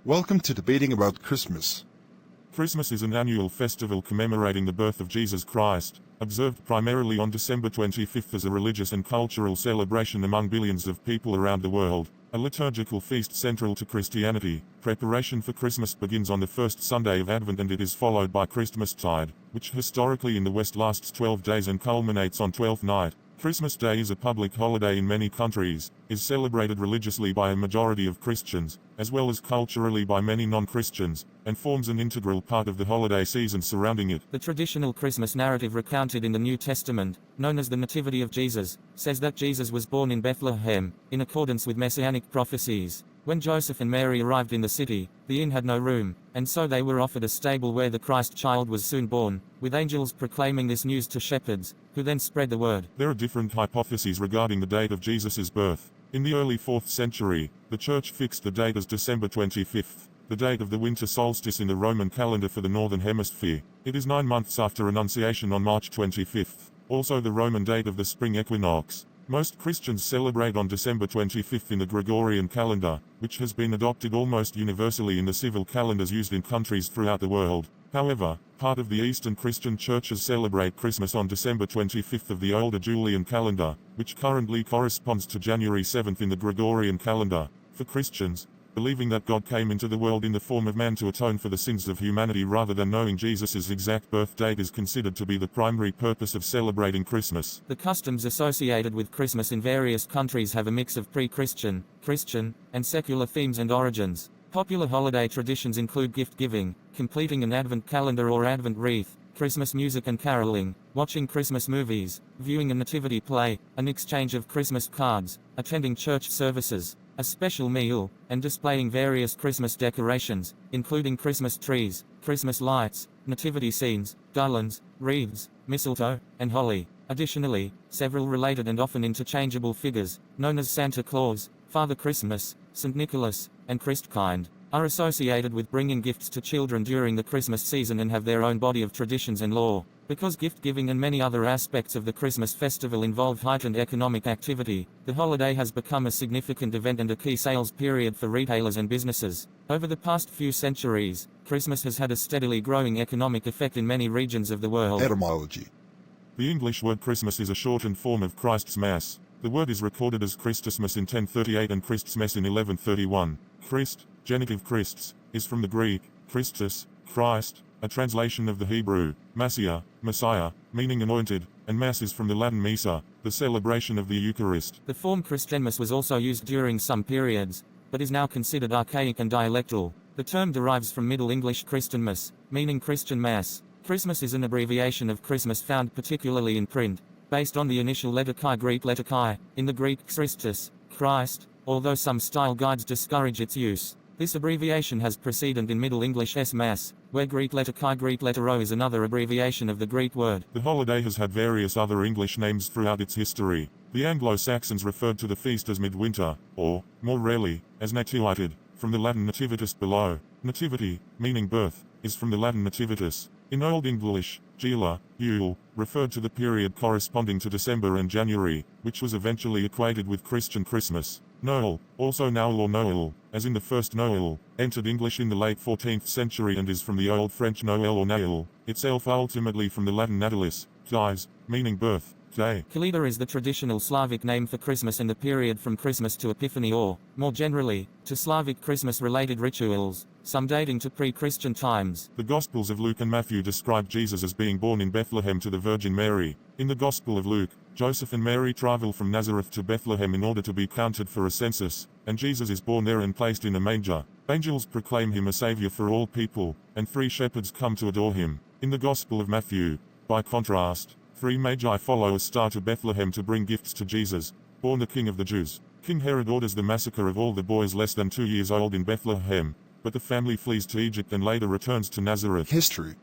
Welcome to Debating About Christmas. Christmas is an annual festival commemorating the birth of Jesus Christ, observed primarily on December 25th as a religious and cultural celebration among billions of people around the world, a liturgical feast central to Christianity. Preparation for Christmas begins on the first Sunday of Advent and it is followed by Christmastide, which historically in the West lasts 12 days and culminates on Twelfth Night. Christmas Day is a public holiday in many countries, is celebrated religiously by a majority of Christians, as well as culturally by many non-Christians, and forms an integral part of the holiday season surrounding it. The traditional Christmas narrative recounted in the New Testament, known as the Nativity of Jesus, says that Jesus was born in Bethlehem, in accordance with messianic prophecies. When Joseph and Mary arrived in the city, the inn had no room, and so they were offered a stable where the Christ child was soon born, with angels proclaiming this news to shepherds, who then spread the word. There are different hypotheses regarding the date of Jesus' birth. In the early 4th century, the Church fixed the date as December 25th, the date of the winter solstice in the Roman calendar for the Northern Hemisphere. It is 9 months after Annunciation on March 25th, also the Roman date of the spring equinox. Most Christians celebrate on December 25th in the Gregorian calendar, which has been adopted almost universally in the civil calendars used in countries throughout the world. However, part of the Eastern Christian churches celebrate Christmas on December 25th of the older Julian calendar, which currently corresponds to January 7th in the Gregorian calendar. For Christians, believing that God came into the world in the form of man to atone for the sins of humanity rather than knowing Jesus' exact birth date is considered to be the primary purpose of celebrating Christmas. The customs associated with Christmas in various countries have a mix of pre-Christian, Christian, and secular themes and origins. Popular holiday traditions include gift-giving, completing an Advent calendar or Advent wreath, Christmas music and caroling, watching Christmas movies, viewing a nativity play, an exchange of Christmas cards, attending church services, a special meal, and displaying various Christmas decorations, including Christmas trees, Christmas lights, nativity scenes, garlands, wreaths, mistletoe, and holly. Additionally, several related and often interchangeable figures, known as Santa Claus, Father Christmas, St. Nicholas, and Christkind, are associated with bringing gifts to children during the Christmas season and have their own body of traditions and law. Because gift-giving and many other aspects of the Christmas festival involve heightened economic activity, the holiday has become a significant event and a key sales period for retailers and businesses. Over the past few centuries, Christmas has had a steadily growing economic effect in many regions of the world. Etymology. The English word Christmas is a shortened form of Christ's Mass. The word is recorded as Christusmas in 1038 and Christmas in 1131. Christ, genitive Christs, is from the Greek, Christus, Christ, a translation of the Hebrew, Messiah, Messiah, meaning anointed, and Mass is from the Latin Missa, the celebration of the Eucharist. The form Christenmas was also used during some periods, but is now considered archaic and dialectal. The term derives from Middle English Christenmas, meaning Christian Mass. Christmas is an abbreviation of Christmas found particularly in print, based on the initial letter chi Greek letter chi, in the Greek Christus, Christ, although some style guides discourage its use. This abbreviation has precedent in Middle English S Mass, where Greek letter chi Greek letter O is another abbreviation of the Greek word. The holiday has had various other English names throughout its history. The Anglo-Saxons referred to the feast as midwinter, or, more rarely, as Nativited, from the Latin nativitas below. Nativity, meaning birth, is from the Latin nativitas. In Old English, Gila, Yule, referred to the period corresponding to December and January, which was eventually equated with Christian Christmas. Noel, also Noel or Noël, as in the first Noel, entered English in the late 14th century and is from the Old French Noël or Naël, itself ultimately from the Latin natalis, dies, meaning birth, day. Kaleda is the traditional Slavic name for Christmas and the period from Christmas to Epiphany or, more generally, to Slavic Christmas-related rituals, some dating to pre-Christian times. The Gospels of Luke and Matthew describe Jesus as being born in Bethlehem to the Virgin Mary. In the Gospel of Luke, Joseph and Mary travel from Nazareth to Bethlehem in order to be counted for a census, and Jesus is born there and placed in a manger. Angels proclaim him a savior for all people, and 3 shepherds come to adore him. In the Gospel of Matthew, by contrast, 3 magi follow a star to Bethlehem to bring gifts to Jesus, born the King of the Jews. King Herod orders the massacre of all the boys less than 2 years old in Bethlehem, but the family flees to Egypt and later returns to Nazareth. History.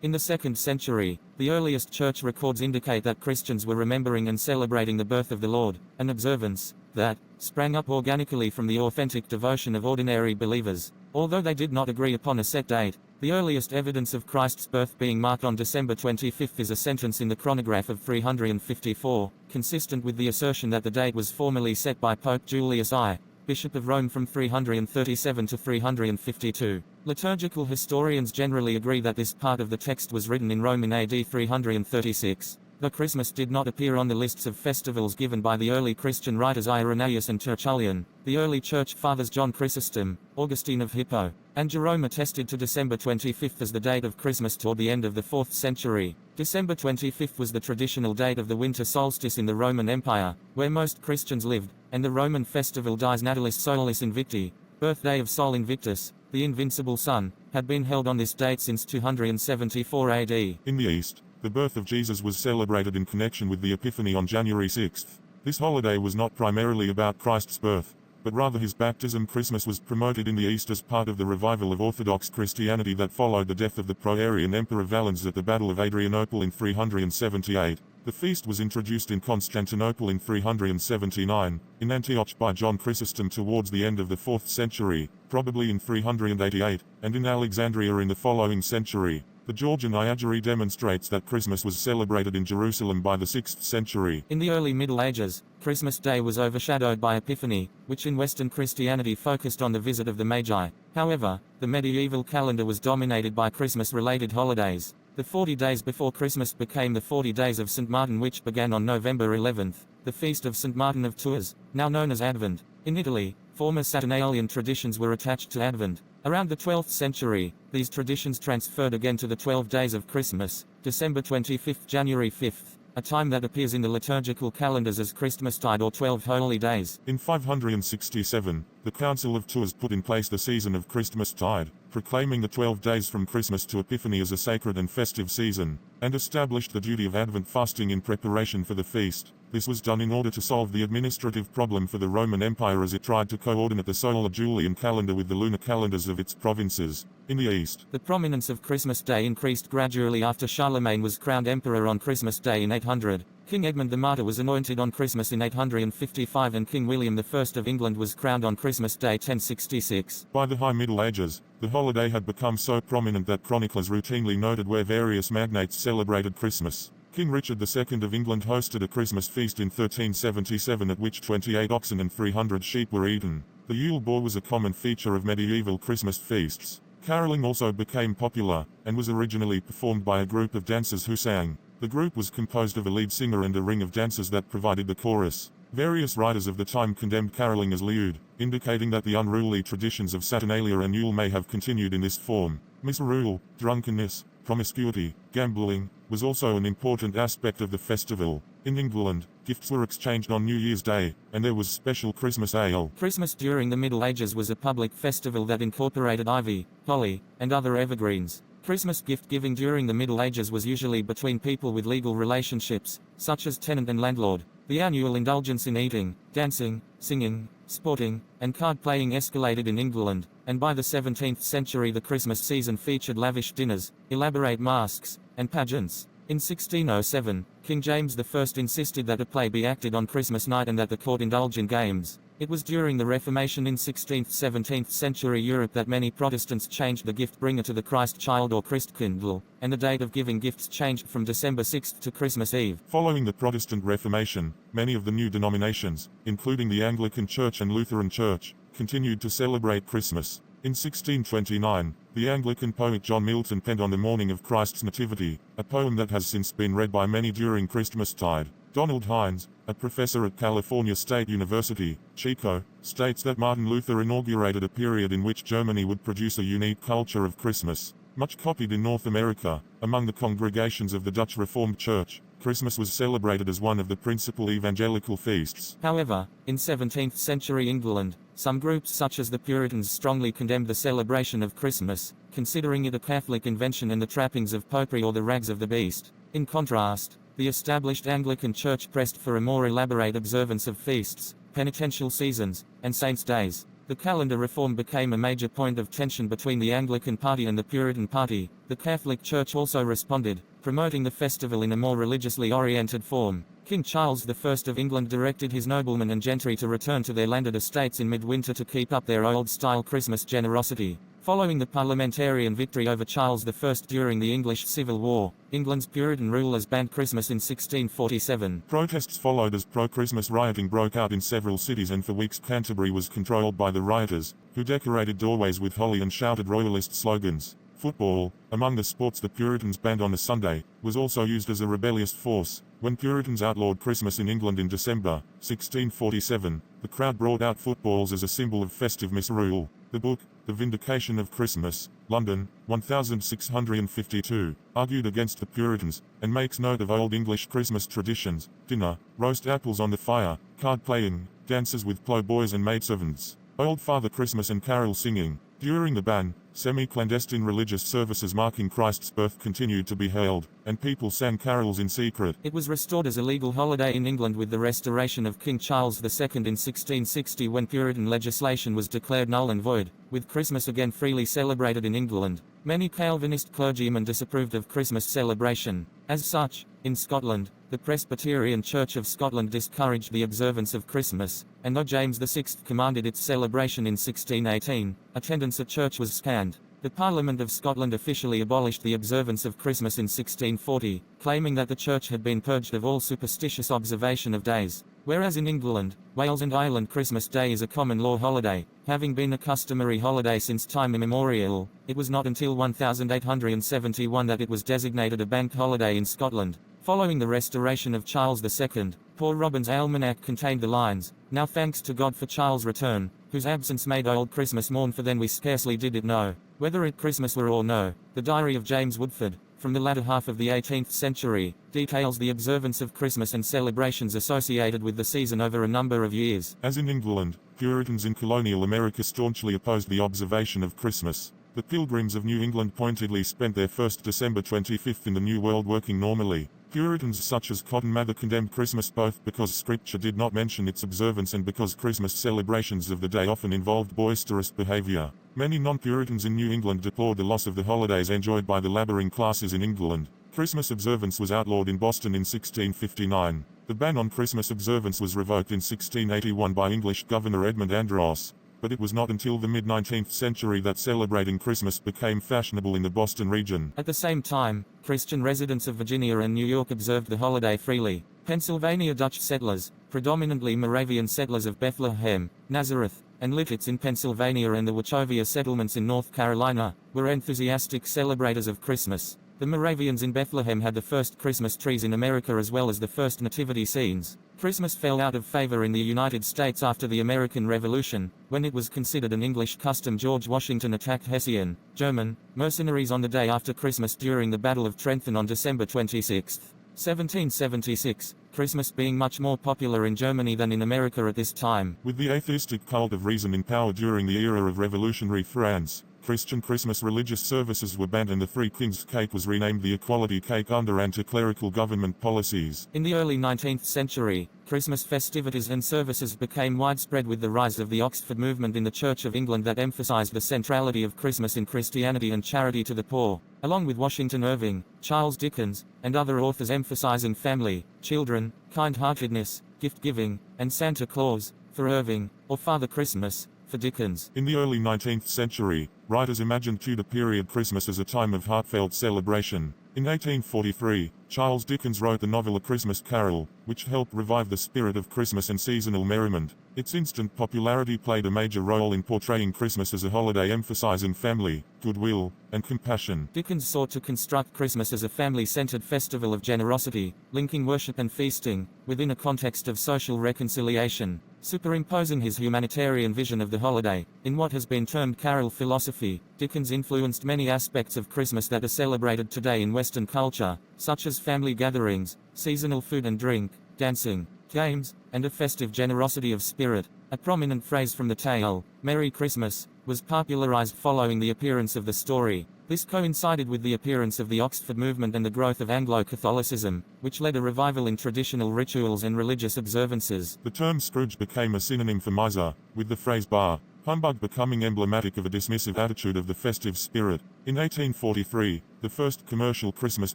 In the 2nd century, the earliest church records indicate that Christians were remembering and celebrating the birth of the Lord, an observance that sprang up organically from the authentic devotion of ordinary believers. Although they did not agree upon a set date, the earliest evidence of Christ's birth being marked on December 25th is a sentence in the chronograph of 354, consistent with the assertion that the date was formally set by Pope Julius I. Bishop of Rome from 337 to 352. Liturgical historians generally agree that this part of the text was written in Rome in AD 336. Though Christmas did not appear on the lists of festivals given by the early Christian writers Irenaeus and Tertullian, the early church fathers John Chrysostom, Augustine of Hippo, and Jerome attested to December 25 as the date of Christmas toward the end of the 4th century. December 25 was the traditional date of the winter solstice in the Roman Empire, where most Christians lived, and the Roman festival Dies Natalis Solis Invicti, birthday of Sol Invictus, the invincible sun, had been held on this date since 274 AD. In the East, the birth of Jesus was celebrated in connection with the Epiphany on January 6. This holiday was not primarily about Christ's birth, but rather his baptism. Christmas was promoted in the East as part of the revival of Orthodox Christianity that followed the death of the Pro-Arian Emperor Valens at the Battle of Adrianople in 378. The feast was introduced in Constantinople in 379, in Antioch by John Chrysostom towards the end of the 4th century, probably in 388, and in Alexandria in the following century. The Georgian Iagiri demonstrates that Christmas was celebrated in Jerusalem by the 6th century. In the early Middle Ages, Christmas Day was overshadowed by Epiphany, which in Western Christianity focused on the visit of the Magi. However, the medieval calendar was dominated by Christmas-related holidays. The 40 days before Christmas became the 40 days of St. Martin, which began on November 11th, the feast of St. Martin of Tours, now known as Advent. In Italy, former Saturnalian traditions were attached to Advent. Around the 12th century, these traditions transferred again to the 12 days of Christmas, December 25th, January 5th, a time that appears in the liturgical calendars as Christmastide or 12 holy days. In 567, the Council of Tours put in place the season of Christmastide, proclaiming the 12 days from Christmas to Epiphany as a sacred and festive season, and established the duty of Advent fasting in preparation for the feast. This was done in order to solve the administrative problem for the Roman Empire as it tried to coordinate the solar Julian calendar with the lunar calendars of its provinces. In the East, the prominence of Christmas Day increased gradually after Charlemagne was crowned emperor on Christmas Day in 800. King Edmund the Martyr was anointed on Christmas in 855 and King William I of England was crowned on Christmas Day 1066. By the High Middle Ages, the holiday had become so prominent that chroniclers routinely noted where various magnates celebrated Christmas. King Richard II of England hosted a Christmas feast in 1377 at which 28 oxen and 300 sheep were eaten. The Yule boar was a common feature of medieval Christmas feasts. Caroling also became popular, and was originally performed by a group of dancers who sang. The group was composed of a lead singer and a ring of dancers that provided the chorus. Various writers of the time condemned caroling as lewd, indicating that the unruly traditions of Saturnalia and Yule may have continued in this form. Misrule, drunkenness, promiscuity, gambling, was also an important aspect of the festival. In England, gifts were exchanged on New Year's Day, and there was special Christmas ale. Christmas during the Middle Ages was a public festival that incorporated ivy, holly, and other evergreens. Christmas gift-giving during the Middle Ages was usually between people with legal relationships, such as tenant and landlord. The annual indulgence in eating, dancing, singing, sporting, and card-playing escalated in England, and by the 17th century the Christmas season featured lavish dinners, elaborate masks, and pageants. In 1607, King James I insisted that a play be acted on Christmas night and that the court indulge in games. It was during the Reformation in 16th-17th century Europe that many Protestants changed the gift bringer to the Christ child or Christkindl, and the date of giving gifts changed from December 6 to Christmas Eve. Following the Protestant Reformation, many of the new denominations, including the Anglican Church and Lutheran Church, continued to celebrate Christmas. In 1629, the Anglican poet John Milton penned On the Morning of Christ's Nativity, a poem that has since been read by many during Christmastide. Donald Hines, a professor at California State University, Chico, states that Martin Luther inaugurated a period in which Germany would produce a unique culture of Christmas, much copied in North America. Among the congregations of the Dutch Reformed Church, Christmas was celebrated as one of the principal evangelical feasts. However, in 17th century England, some groups such as the Puritans strongly condemned the celebration of Christmas, considering it a Catholic invention and the trappings of popery or the rags of the beast. In contrast, the established Anglican Church pressed for a more elaborate observance of feasts, penitential seasons, and saints' days. The calendar reform became a major point of tension between the Anglican Party and the Puritan Party. The Catholic Church also responded, promoting the festival in a more religiously oriented form. King Charles I of England directed his noblemen and gentry to return to their landed estates in midwinter to keep up their old-style Christmas generosity. Following the parliamentarian victory over Charles I during the English Civil War, England's Puritan rulers banned Christmas in 1647. Protests followed as pro-Christmas rioting broke out in several cities, and for weeks Canterbury was controlled by the rioters, who decorated doorways with holly and shouted royalist slogans. Football, among the sports the Puritans banned on a Sunday, was also used as a rebellious force. When Puritans outlawed Christmas in England in December 1647, the crowd brought out footballs as a symbol of festive misrule. The book, The Vindication of Christmas, London, 1652, argued against the Puritans, and makes note of Old English Christmas traditions: dinner, roast apples on the fire, card playing, dances with ploughboys and maidservants, Old Father Christmas and carol singing. During the ban, semi-clandestine religious services marking Christ's birth continued to be held, and people sang carols in secret. It was restored as a legal holiday in England with the restoration of King Charles II in 1660, when Puritan legislation was declared null and void, with Christmas again freely celebrated in England. Many Calvinist clergymen disapproved of Christmas celebration. As such, in Scotland, the Presbyterian Church of Scotland discouraged the observance of Christmas, and though James VI commanded its celebration in 1618, attendance at church was scant. The Parliament of Scotland officially abolished the observance of Christmas in 1640, claiming that the Church had been purged of all superstitious observation of days. Whereas in England, Wales and Ireland Christmas Day is a common law holiday, having been a customary holiday since time immemorial. It was not until 1871 that it was designated a bank holiday in Scotland. Following the restoration of Charles II, Poor Robin's Almanac contained the lines, "Now thanks to God for Charles' return, whose absence made old Christmas mourn, for then we scarcely did it know, whether it Christmas were or no." The Diary of James Woodford, from the latter half of the 18th century, details the observance of Christmas and celebrations associated with the season over a number of years. As in England, Puritans in colonial America staunchly opposed the observation of Christmas. The Pilgrims of New England pointedly spent their first December 25th in the New World working normally. Puritans such as Cotton Mather condemned Christmas both because Scripture did not mention its observance and because Christmas celebrations of the day often involved boisterous behavior. Many non-Puritans in New England deplored the loss of the holidays enjoyed by the laboring classes in England. Christmas observance was outlawed in Boston in 1659. The ban on Christmas observance was revoked in 1681 by English Governor Edmund Andros, but it was not until the mid-19th century that celebrating Christmas became fashionable in the Boston region. At the same time, Christian residents of Virginia and New York observed the holiday freely. Pennsylvania Dutch settlers, predominantly Moravian settlers of Bethlehem, Nazareth, and Lititz in Pennsylvania and the Wachovia settlements in North Carolina, were enthusiastic celebrators of Christmas. The Moravians in Bethlehem had the first Christmas trees in America as well as the first nativity scenes. Christmas fell out of favor in the United States after the American Revolution, when it was considered an English custom. George Washington attacked Hessian, German, mercenaries on the day after Christmas during the Battle of Trenton on December 26, 1776, Christmas being much more popular in Germany than in America at this time. With the atheistic cult of reason in power during the era of revolutionary France, Christian Christmas religious services were banned and the Three Kings cake was renamed the Equality Cake under anti-clerical government policies. In the early 19th century, Christmas festivities and services became widespread with the rise of the Oxford movement in the Church of England that emphasized the centrality of Christmas in Christianity and charity to the poor, along with Washington Irving, Charles Dickens, and other authors emphasizing family, children, kind-heartedness, gift-giving, and Santa Claus, for Irving, or Father Christmas, for Dickens. In the early 19th century, writers imagined Tudor period Christmas as a time of heartfelt celebration. In 1843, Charles Dickens wrote the novel A Christmas Carol, which helped revive the spirit of Christmas and seasonal merriment. Its instant popularity played a major role in portraying Christmas as a holiday emphasizing family, goodwill, and compassion. Dickens sought to construct Christmas as a family-centered festival of generosity, linking worship and feasting, within a context of social reconciliation, superimposing his humanitarian vision of the holiday. In what has been termed carol philosophy, Dickens influenced many aspects of Christmas that are celebrated today in Western culture, such as family gatherings, seasonal food and drink, dancing, games, and a festive generosity of spirit. A prominent phrase from the tale, "Merry Christmas," was popularized following the appearance of the story. This coincided with the appearance of the Oxford movement and the growth of Anglo-Catholicism, which led a revival in traditional rituals and religious observances. The term Scrooge became a synonym for miser, with the phrase bar humbug becoming emblematic of a dismissive attitude of the festive spirit. In 1843, the first commercial Christmas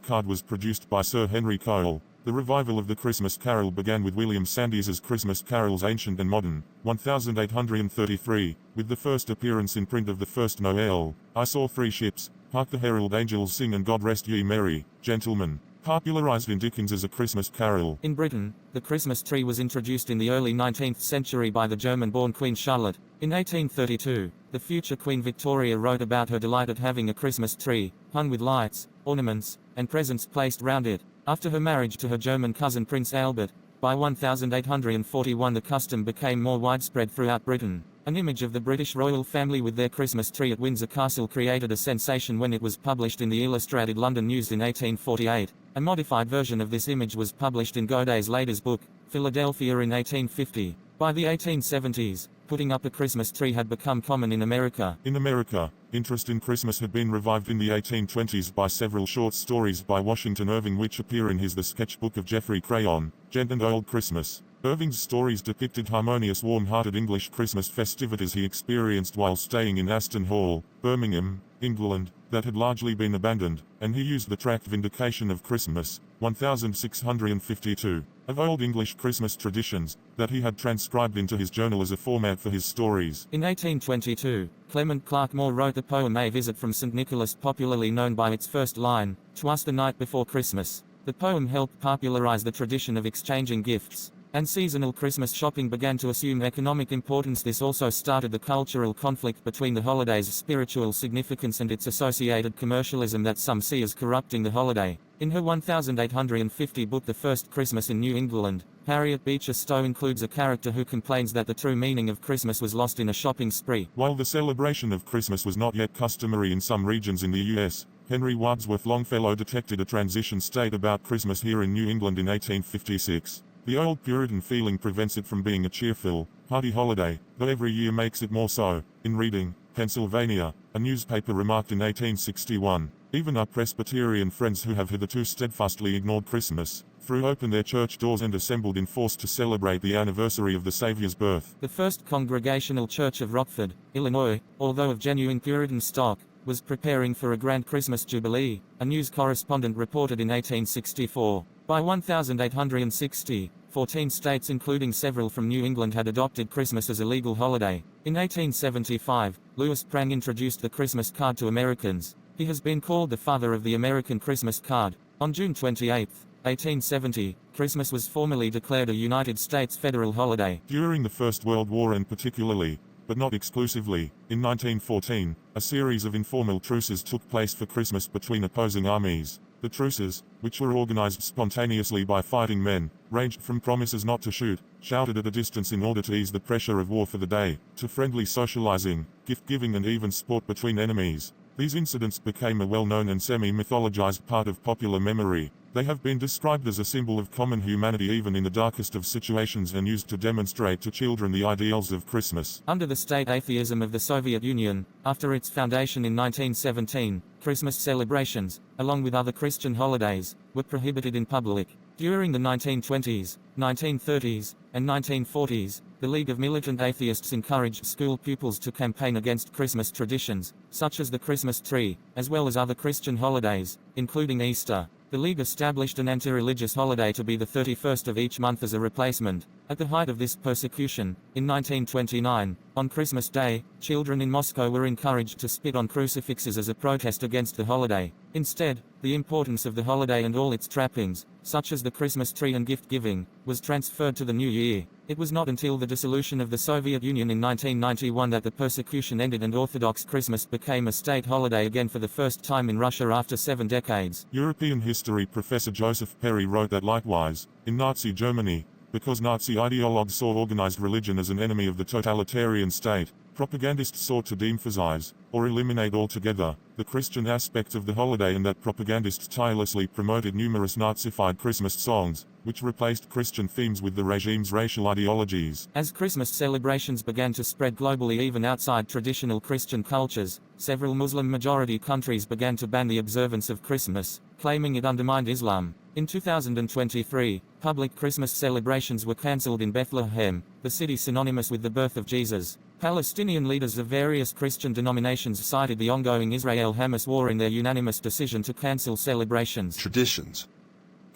card was produced by Sir Henry Cole, The revival of the Christmas carol began with William Sandys's Christmas Carols Ancient and Modern, 1833, with the first appearance in print of the first Noel. I saw three ships, hark the herald angels sing and God rest ye merry, gentlemen, popularized in Dickens as A Christmas Carol. In Britain, the Christmas tree was introduced in the early 19th century by the German-born Queen Charlotte. In 1832, the future Queen Victoria wrote about her delight at having a Christmas tree, hung with lights, ornaments, and presents placed round it. After her marriage to her German cousin Prince Albert, by 1841 the custom became more widespread throughout Britain. An image of the British royal family with their Christmas tree at Windsor Castle created a sensation when it was published in the Illustrated London News in 1848. A modified version of this image was published in Godey's latest book, Philadelphia, in 1850. By the 1870s, putting up a Christmas tree had become common in America. In America, interest in Christmas had been revived in the 1820s by several short stories by Washington Irving which appear in his The Sketchbook of Geoffrey Crayon, Gent and Old Christmas. Irving's stories depicted harmonious, warm-hearted English Christmas festivities he experienced while staying in Aston Hall, Birmingham, England, that had largely been abandoned, and he used the tract Vindication of Christmas, 1652, of Old English Christmas traditions, that he had transcribed into his journal as a format for his stories. In 1822, Clement Clarke Moore wrote the poem A Visit from St. Nicholas, popularly known by its first line, "'Twas the night before Christmas." The poem helped popularize the tradition of exchanging gifts, and seasonal Christmas shopping began to assume economic importance. This also started the cultural conflict between the holiday's spiritual significance and its associated commercialism that some see as corrupting the holiday. In her 1850 book The First Christmas in New England, Harriet Beecher Stowe includes a character who complains that the true meaning of Christmas was lost in a shopping spree. While the celebration of Christmas was not yet customary in some regions in the U.S., Henry Wadsworth Longfellow detected a transition state about Christmas here in New England in 1856. The old Puritan feeling prevents it from being a cheerful, hearty holiday, though every year makes it more so. In Reading, Pennsylvania, a newspaper remarked in 1861, "Even our Presbyterian friends who have hitherto steadfastly ignored Christmas, threw open their church doors and assembled in force to celebrate the anniversary of the Savior's birth." The First Congregational Church of Rockford, Illinois, although of genuine Puritan stock, was preparing for a grand Christmas jubilee, a news correspondent reported in 1864. By 1860, 14 states including several from New England had adopted Christmas as a legal holiday. In 1875, Louis Prang introduced the Christmas card to Americans. He has been called the father of the American Christmas card. On June 28, 1870, Christmas was formally declared a United States federal holiday. During the First World War and particularly, but not exclusively, in 1914, a series of informal truces took place for Christmas between opposing armies. The truces, which were organized spontaneously by fighting men, ranged from promises not to shoot, shouted at a distance in order to ease the pressure of war for the day, to friendly socializing, gift-giving and even sport between enemies. These incidents became a well-known and semi-mythologized part of popular memory. They have been described as a symbol of common humanity even in the darkest of situations and used to demonstrate to children the ideals of Christmas. Under the state atheism of the Soviet Union, after its foundation in 1917, Christmas celebrations, along with other Christian holidays, were prohibited in public. During the 1920s, 1930s, and 1940s, the League of Militant Atheists encouraged school pupils to campaign against Christmas traditions, such as the Christmas tree, as well as other Christian holidays, including Easter. The League established an anti-religious holiday to be the 31st of each month as a replacement. At the height of this persecution, in 1929, on Christmas Day, children in Moscow were encouraged to spit on crucifixes as a protest against the holiday. Instead, the importance of the holiday and all its trappings, such as the Christmas tree and gift-giving, was transferred to the new year. It was not until the dissolution of the Soviet Union in 1991 that the persecution ended and Orthodox Christmas became a state holiday again for the first time in Russia after 7 decades. European history professor Joseph Perry wrote that likewise, in Nazi Germany, because Nazi ideologues saw organized religion as an enemy of the totalitarian state, propagandists sought to de-emphasize, or eliminate altogether, the Christian aspect of the holiday, and that propagandists tirelessly promoted numerous Nazified Christmas songs, which replaced Christian themes with the regime's racial ideologies. As Christmas celebrations began to spread globally even outside traditional Christian cultures, several Muslim-majority countries began to ban the observance of Christmas, claiming it undermined Islam. In 2023, public Christmas celebrations were cancelled in Bethlehem, the city synonymous with the birth of Jesus. Palestinian leaders of various Christian denominations cited the ongoing Israel-Hamas war in their unanimous decision to cancel celebrations. Traditions.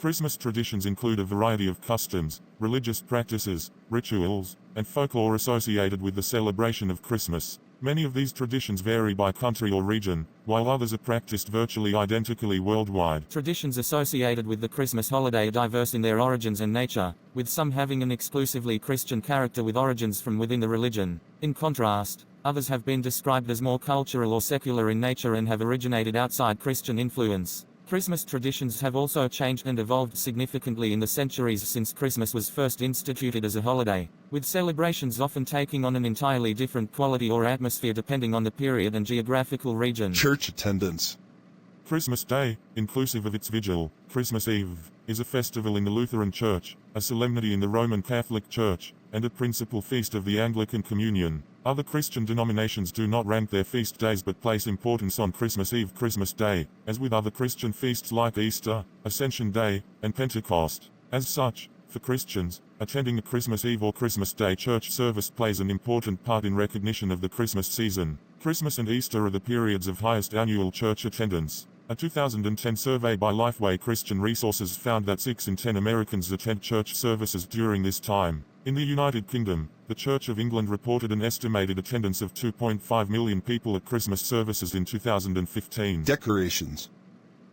Christmas traditions include a variety of customs, religious practices, rituals, and folklore associated with the celebration of Christmas. Many of these traditions vary by country or region, while others are practiced virtually identically worldwide. Traditions associated with the Christmas holiday are diverse in their origins and nature, with some having an exclusively Christian character with origins from within the religion. In contrast, others have been described as more cultural or secular in nature and have originated outside Christian influence. Christmas traditions have also changed and evolved significantly in the centuries since Christmas was first instituted as a holiday, with celebrations often taking on an entirely different quality or atmosphere depending on the period and geographical region. Church attendance. Christmas Day, inclusive of its vigil, Christmas Eve, is a festival in the Lutheran Church, a solemnity in the Roman Catholic Church, and a principal feast of the Anglican Communion. Other Christian denominations do not rank their feast days but place importance on Christmas Eve, Christmas Day, as with other Christian feasts like Easter, Ascension Day, and Pentecost. As such, for Christians, attending a Christmas Eve or Christmas Day church service plays an important part in recognition of the Christmas season. Christmas and Easter are the periods of highest annual church attendance. A 2010 survey by Lifeway Christian Resources found that 6 in 10 Americans attend church services during this time. In the United Kingdom, the Church of England reported an estimated attendance of 2.5 million people at Christmas services in 2015. Decorations.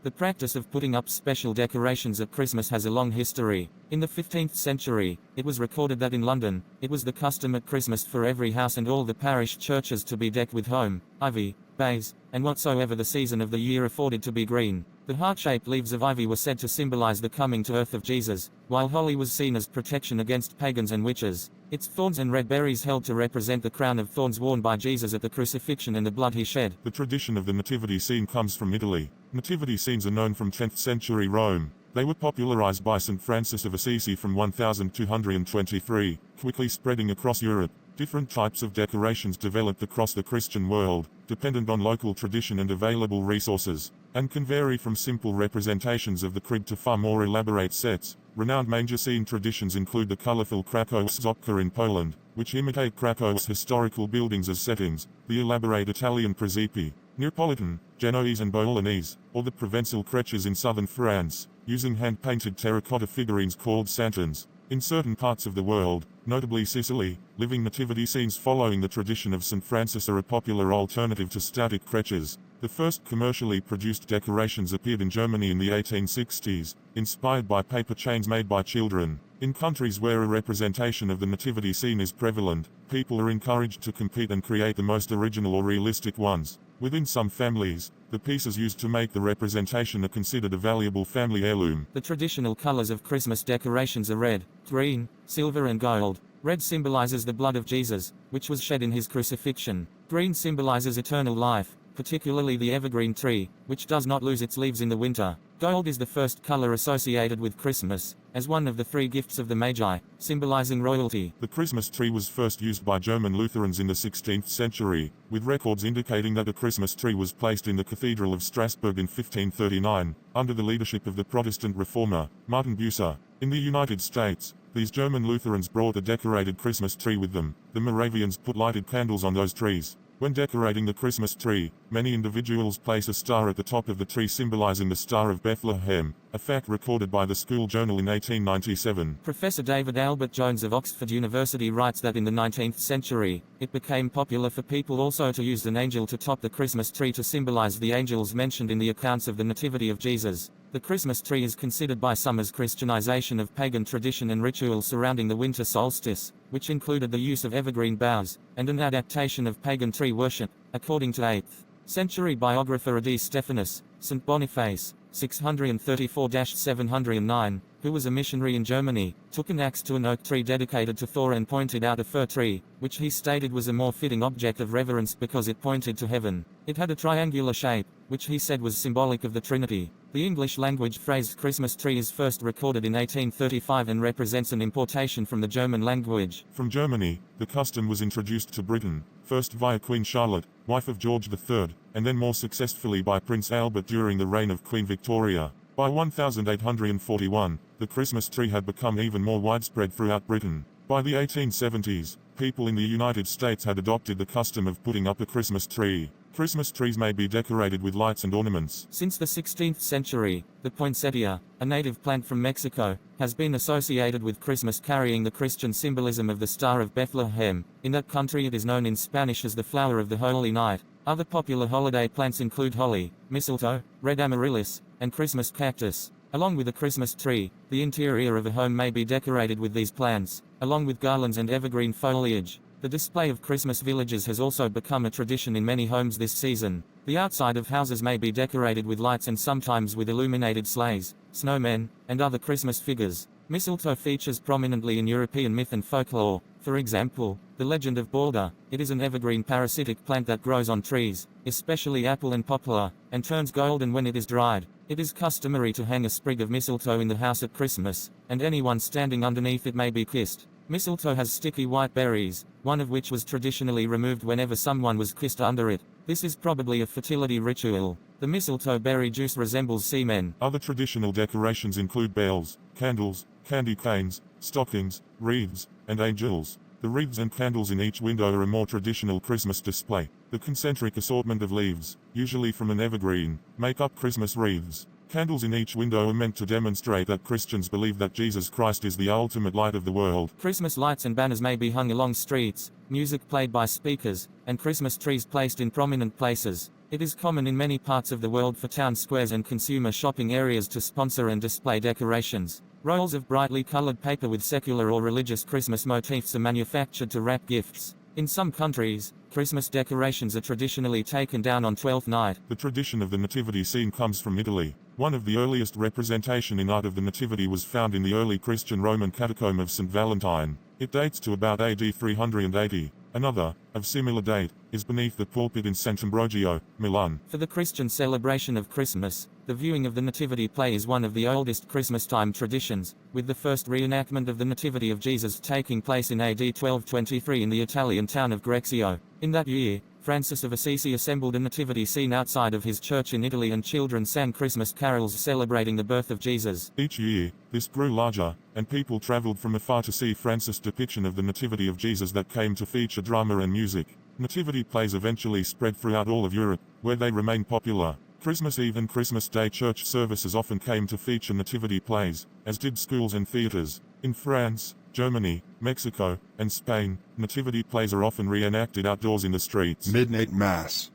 The practice of putting up special decorations at Christmas has a long history. In the 15th century, it was recorded that in London, it was the custom at Christmas for every house and all the parish churches to be decked with holm, ivy, bays, and whatsoever the season of the year afforded to be green. The heart-shaped leaves of ivy were said to symbolize the coming to earth of Jesus, while holly was seen as protection against pagans and witches. Its thorns and red berries held to represent the crown of thorns worn by Jesus at the crucifixion and the blood he shed. The tradition of the nativity scene comes from Italy. Nativity scenes are known from 10th century Rome. They were popularized by St. Francis of Assisi from 1223, quickly spreading across Europe. Different types of decorations developed across the Christian world, dependent on local tradition and available resources, and can vary from simple representations of the crib to far more elaborate sets. Renowned manger scene traditions include the colorful Krakow's Zopka in Poland, which imitate Krakow's historical buildings as settings, the elaborate Italian presepe, Neapolitan, Genoese and Bolognese, or the Provençal creches in southern France, using hand-painted terracotta figurines called santons. In certain parts of the world, notably Sicily, living nativity scenes following the tradition of St. Francis are a popular alternative to static creches. The first commercially produced decorations appeared in Germany in the 1860s, inspired by paper chains made by children. In countries where a representation of the nativity scene is prevalent, people are encouraged to compete and create the most original or realistic ones. Within some families, the pieces used to make the representation are considered a valuable family heirloom. The traditional colors of Christmas decorations are red, green, silver and gold. Red symbolizes the blood of Jesus, which was shed in his crucifixion. Green symbolizes eternal life, particularly the evergreen tree, which does not lose its leaves in the winter. Gold is the first color associated with Christmas, as one of the 3 gifts of the Magi, symbolizing royalty. The Christmas tree was first used by German Lutherans in the 16th century, with records indicating that a Christmas tree was placed in the Cathedral of Strasbourg in 1539, under the leadership of the Protestant reformer, Martin Bucer. In the United States, these German Lutherans brought a decorated Christmas tree with them. The Moravians put lighted candles on those trees. When decorating the Christmas tree, many individuals place a star at the top of the tree symbolizing the Star of Bethlehem, a fact recorded by the School Journal in 1897. Professor David Albert Jones of Oxford University writes that in the 19th century, it became popular for people also to use an angel to top the Christmas tree to symbolize the angels mentioned in the accounts of the Nativity of Jesus. The Christmas tree is considered by some as Christianization of pagan tradition and rituals surrounding the winter solstice, which included the use of evergreen boughs, and an adaptation of pagan tree worship, according to 8th century biographer A. D. Stephanus. St. Boniface, 634-709, who was a missionary in Germany, took an axe to an oak tree dedicated to Thor and pointed out a fir tree, which he stated was a more fitting object of reverence because it pointed to heaven. It had a triangular shape, which he said was symbolic of the Trinity. The English language phrase Christmas tree is first recorded in 1835 and represents an importation from the German language. From Germany, the custom was introduced to Britain, first via Queen Charlotte, wife of George III, and then more successfully by Prince Albert during the reign of Queen Victoria. By 1841, the Christmas tree had become even more widespread throughout Britain. By the 1870s, people in the United States had adopted the custom of putting up a Christmas tree. Christmas trees may be decorated with lights and ornaments. Since the 16th century, the poinsettia, a native plant from Mexico, has been associated with Christmas, carrying the Christian symbolism of the Star of Bethlehem. In that country it is known in Spanish as the flower of the Holy Night. Other popular holiday plants include holly, mistletoe, red amaryllis, and Christmas cactus. Along with a Christmas tree, the interior of a home may be decorated with these plants, along with garlands and evergreen foliage. The display of Christmas villages has also become a tradition in many homes this season. The outside of houses may be decorated with lights and sometimes with illuminated sleighs, snowmen, and other Christmas figures. Mistletoe features prominently in European myth and folklore. For example, the legend of Balder. It is an evergreen parasitic plant that grows on trees, especially apple and poplar, and turns golden when it is dried. It is customary to hang a sprig of mistletoe in the house at Christmas, and anyone standing underneath it may be kissed. Mistletoe has sticky white berries, one of which was traditionally removed whenever someone was kissed under it. This is probably a fertility ritual. The mistletoe berry juice resembles semen. Other traditional decorations include bells, candles, candy canes, stockings, wreaths, and angels. The wreaths and candles in each window are a more traditional Christmas display. The concentric assortment of leaves, usually from an evergreen, make up Christmas wreaths. Candles in each window are meant to demonstrate that Christians believe that Jesus Christ is the ultimate light of the world. Christmas lights and banners may be hung along streets, music played by speakers, and Christmas trees placed in prominent places. It is common in many parts of the world for town squares and consumer shopping areas to sponsor and display decorations. Rolls of brightly colored paper with secular or religious Christmas motifs are manufactured to wrap gifts. In some countries, Christmas decorations are traditionally taken down on Twelfth Night. The tradition of the nativity scene comes from Italy. One of the earliest representation in art of the nativity was found in the early Christian Roman catacomb of St. Valentine. It dates to about AD 380. Another, of similar date, is beneath the pulpit in Sant'Ambrogio, Milan. For the Christian celebration of Christmas, the viewing of the Nativity play is one of the oldest Christmas-time traditions, with the first reenactment of the Nativity of Jesus taking place in AD 1223 in the Italian town of Greccio. In that year, Francis of Assisi assembled a nativity scene outside of his church in Italy, and children sang Christmas carols celebrating the birth of Jesus. Each year, this grew larger, and people traveled from afar to see Francis' depiction of the Nativity of Jesus that came to feature drama and music. Nativity plays eventually spread throughout all of Europe, where they remain popular. Christmas Eve and Christmas Day church services often came to feature nativity plays, as did schools and theaters. In France, Germany, Mexico, and Spain, nativity plays are often reenacted outdoors in the streets. Midnight Mass.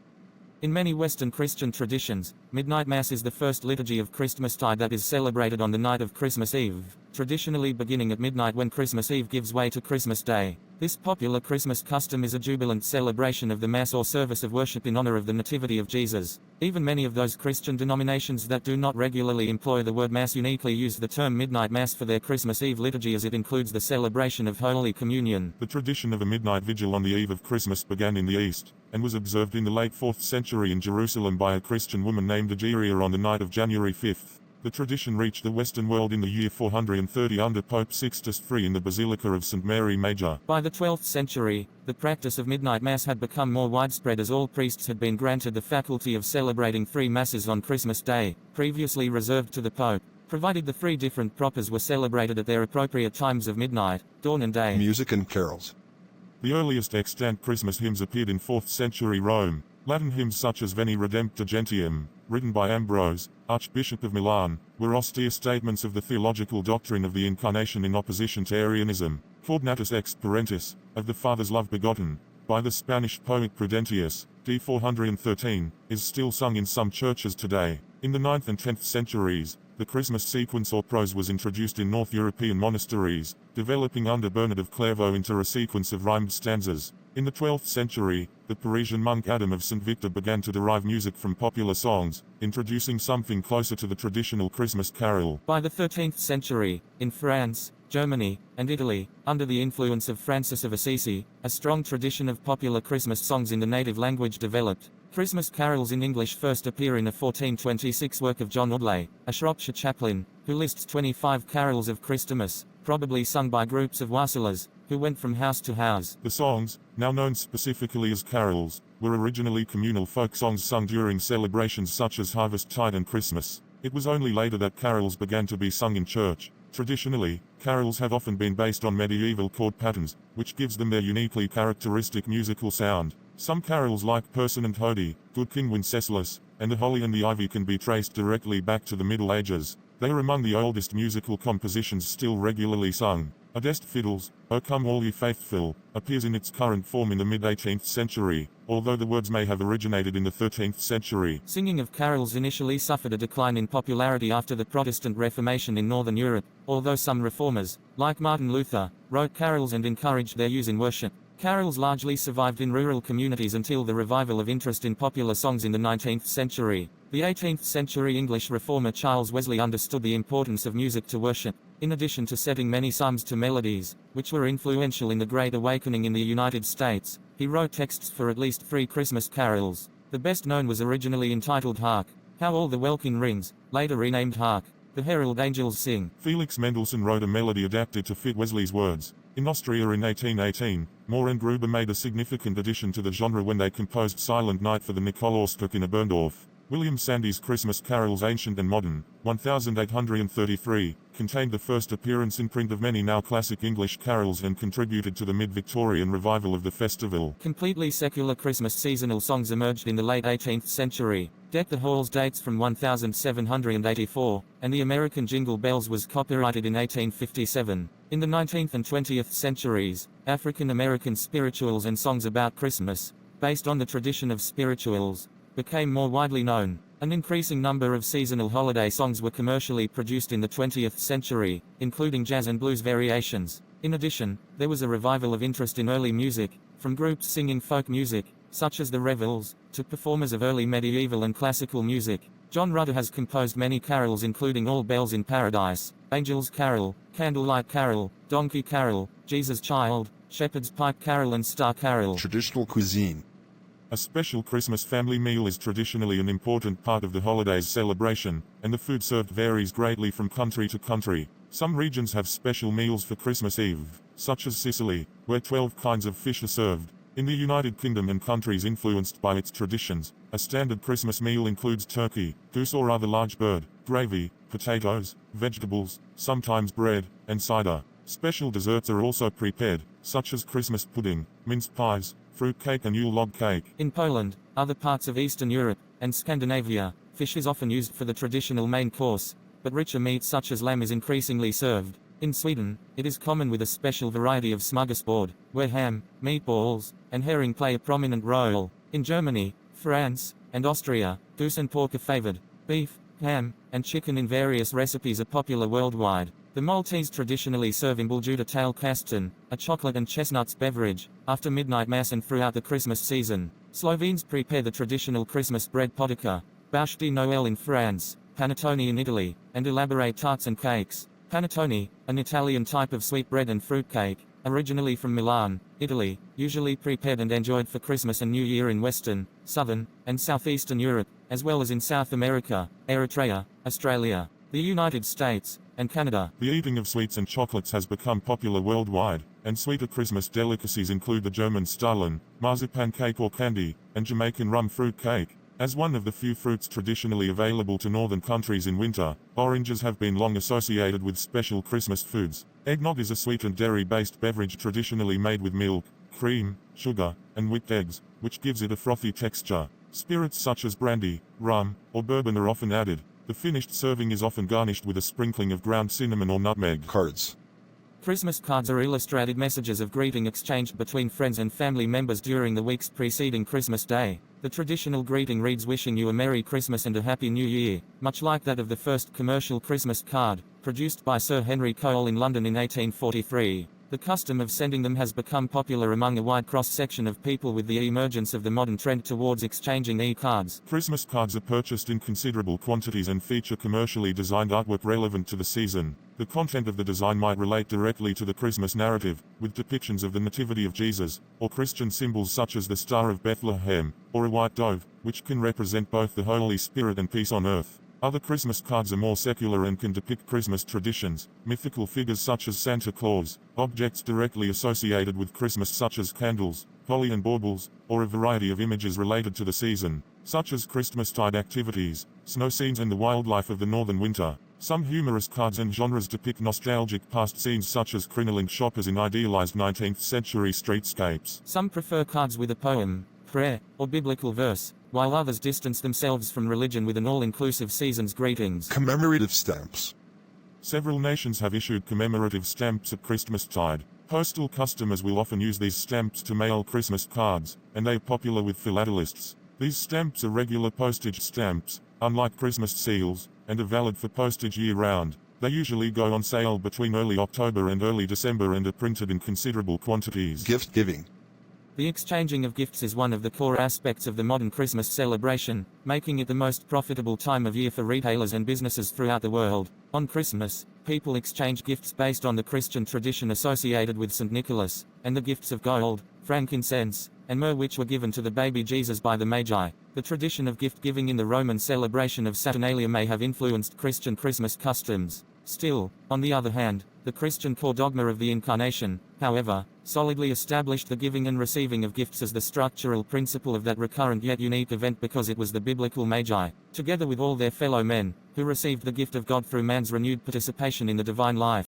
In many Western Christian traditions, Midnight Mass is the first liturgy of Christmastide that is celebrated on the night of Christmas Eve, traditionally beginning at midnight when Christmas Eve gives way to Christmas Day. This popular Christmas custom is a jubilant celebration of the Mass or service of worship in honor of the Nativity of Jesus. Even many of those Christian denominations that do not regularly employ the word Mass uniquely use the term Midnight Mass for their Christmas Eve liturgy, as it includes the celebration of Holy Communion. The tradition of a midnight vigil on the eve of Christmas began in the East, and was observed in the late 4th century in Jerusalem by a Christian woman named Egeria on the night of January 5th. The tradition reached the Western world in the year 430 under Pope Sixtus III in the Basilica of St. Mary Major. By the 12th century, the practice of midnight mass had become more widespread, as all priests had been granted the faculty of celebrating 3 masses on Christmas Day, previously reserved to the Pope, provided the 3 different propers were celebrated at their appropriate times of midnight, dawn and day. Music and carols. The earliest extant Christmas hymns appeared in 4th century Rome. Latin hymns such as Veni Redemptor Gentium, written by Ambrose, Archbishop of Milan, were austere statements of the theological doctrine of the Incarnation in opposition to Arianism. Quod natus ex parentis, of the Father's love begotten, by the Spanish poet Prudentius, d. 413, is still sung in some churches today. In the 9th and 10th centuries, the Christmas sequence or prose was introduced in North European monasteries, developing under Bernard of Clairvaux into a sequence of rhymed stanzas. In the 12th century, the Parisian monk Adam of St. Victor began to derive music from popular songs, introducing something closer to the traditional Christmas carol. By the 13th century, in France, Germany, and Italy, under the influence of Francis of Assisi, a strong tradition of popular Christmas songs in the native language developed. Christmas carols in English first appear in a 1426 work of John Audley, a Shropshire chaplain, who lists 25 carols of Christmas, probably sung by groups of wassailers, who went from house to house. The songs, now known specifically as carols, were originally communal folk songs sung during celebrations such as Harvest Tide and Christmas. It was only later that carols began to be sung in church. Traditionally, carols have often been based on medieval chord patterns, which gives them their uniquely characteristic musical sound. Some carols like Person and Toady, Good King Wenceslas, and The Holly and the Ivy can be traced directly back to the Middle Ages. They are among the oldest musical compositions still regularly sung. Adest Fiddles, O Come All Ye Faithful, appears in its current form in the mid-18th century, although the words may have originated in the 13th century. Singing of carols initially suffered a decline in popularity after the Protestant Reformation in Northern Europe, although some reformers, like Martin Luther, wrote carols and encouraged their use in worship. Carols largely survived in rural communities until the revival of interest in popular songs in the 19th century. The 18th century English reformer Charles Wesley understood the importance of music to worship. In addition to setting many psalms to melodies, which were influential in the Great Awakening in the United States, he wrote texts for at least 3 Christmas carols. The best known was originally entitled Hark, How All the Welkin Rings, later renamed Hark, the Herald Angels Sing. Felix Mendelssohn wrote a melody adapted to fit Wesley's words. In Austria in 1818, Mohr and Gruber made a significant addition to the genre when they composed Silent Night for the Nikolauskerk in Berndorf. William Sande's Christmas Carols Ancient and Modern, 1833, contained the first appearance in print of many now classic English carols and contributed to the mid-Victorian revival of the festival. Completely secular Christmas seasonal songs emerged in the late 18th century. Deck the Halls dates from 1784, and the American Jingle Bells was copyrighted in 1857. In the 19th and 20th centuries, African American spirituals and songs about Christmas, based on the tradition of spirituals, became more widely known. An increasing number of seasonal holiday songs were commercially produced in the 20th century, including jazz and blues variations. In addition, there was a revival of interest in early music, from groups singing folk music, such as the Revels, to performers of early medieval and classical music. John Rudder has composed many carols including All Bells in Paradise, Angel's Carol, Candlelight Carol, Donkey Carol, Jesus Child, Shepherd's Pipe Carol and Star Carol. Traditional cuisine. A special Christmas family meal is traditionally an important part of the holiday's celebration, and the food served varies greatly from country to country. Some regions have special meals for Christmas Eve, such as Sicily, where 12 kinds of fish are served. In the United Kingdom and countries influenced by its traditions, a standard Christmas meal includes turkey, goose or other large bird, gravy, potatoes, vegetables, sometimes bread, and cider. Special desserts are also prepared, such as Christmas pudding, mince pies, fruit cake and Yule log cake. In Poland, other parts of Eastern Europe, and Scandinavia, fish is often used for the traditional main course, but richer meat such as lamb is increasingly served. In Sweden, it is common with a special variety of smorgasbord, where ham, meatballs, and herring play a prominent role. In Germany, France, and Austria, goose and pork are favored. Beef, ham, and chicken in various recipes are popular worldwide. The Maltese traditionally serve Imbuljuta tail Kasten, a chocolate and chestnuts beverage, after midnight mass and throughout the Christmas season. Slovenes prepare the traditional Christmas bread Podica, Bûche de Noël in France, Panettone in Italy, and elaborate tarts and cakes. Panettone, an Italian type of sweet bread and fruit cake, originally from Milan, Italy, usually prepared and enjoyed for Christmas and New Year in Western, Southern, and Southeastern Europe, as well as in South America, Eritrea, Australia, the United States, and Canada. The eating of sweets and chocolates has become popular worldwide, and sweeter Christmas delicacies include the German Stahlen, marzipan cake or candy, and Jamaican rum fruit cake. As one of the few fruits traditionally available to northern countries in winter, oranges have been long associated with special Christmas foods. Eggnog is a sweetened dairy-based beverage traditionally made with milk, cream, sugar, and whipped eggs, which gives it a frothy texture. Spirits such as brandy, rum, or bourbon are often added. The finished serving is often garnished with a sprinkling of ground cinnamon or nutmeg. Cards. Christmas cards are illustrated messages of greeting exchanged between friends and family members during the weeks preceding Christmas Day. The traditional greeting reads wishing you a Merry Christmas and a Happy New Year, much like that of the first commercial Christmas card, produced by Sir Henry Cole in London in 1843. The custom of sending them has become popular among a wide cross-section of people with the emergence of the modern trend towards exchanging e-cards. Christmas cards are purchased in considerable quantities and feature commercially designed artwork relevant to the season. The content of the design might relate directly to the Christmas narrative, with depictions of the Nativity of Jesus, or Christian symbols such as the Star of Bethlehem, or a white dove, which can represent both the Holy Spirit and peace on earth. Other Christmas cards are more secular and can depict Christmas traditions, mythical figures such as Santa Claus, objects directly associated with Christmas such as candles, holly and baubles, or a variety of images related to the season, such as Christmastide activities, snow scenes and the wildlife of the northern winter. Some humorous cards and genres depict nostalgic past scenes such as crinoline shoppers in idealized 19th century streetscapes. Some prefer cards with a poem, prayer, or biblical verse, while others distance themselves from religion with an all-inclusive season's greetings. Commemorative stamps. Several nations have issued commemorative stamps at Christmastide. Postal customers will often use these stamps to mail Christmas cards, and they are popular with philatelists. These stamps are regular postage stamps, unlike Christmas seals, and are valid for postage year-round. They usually go on sale between early October and early December and are printed in considerable quantities. Gift giving. The exchanging of gifts is one of the core aspects of the modern Christmas celebration, making it the most profitable time of year for retailers and businesses throughout the world. On Christmas, people exchange gifts based on the Christian tradition associated with St. Nicholas, and the gifts of gold, frankincense, and myrrh which were given to the baby Jesus by the Magi. The tradition of gift-giving in the Roman celebration of Saturnalia may have influenced Christian Christmas customs. Still, on the other hand, the Christian core dogma of the Incarnation, however, solidly established the giving and receiving of gifts as the structural principle of that recurrent yet unique event because it was the biblical Magi, together with all their fellow men, who received the gift of God through man's renewed participation in the divine life.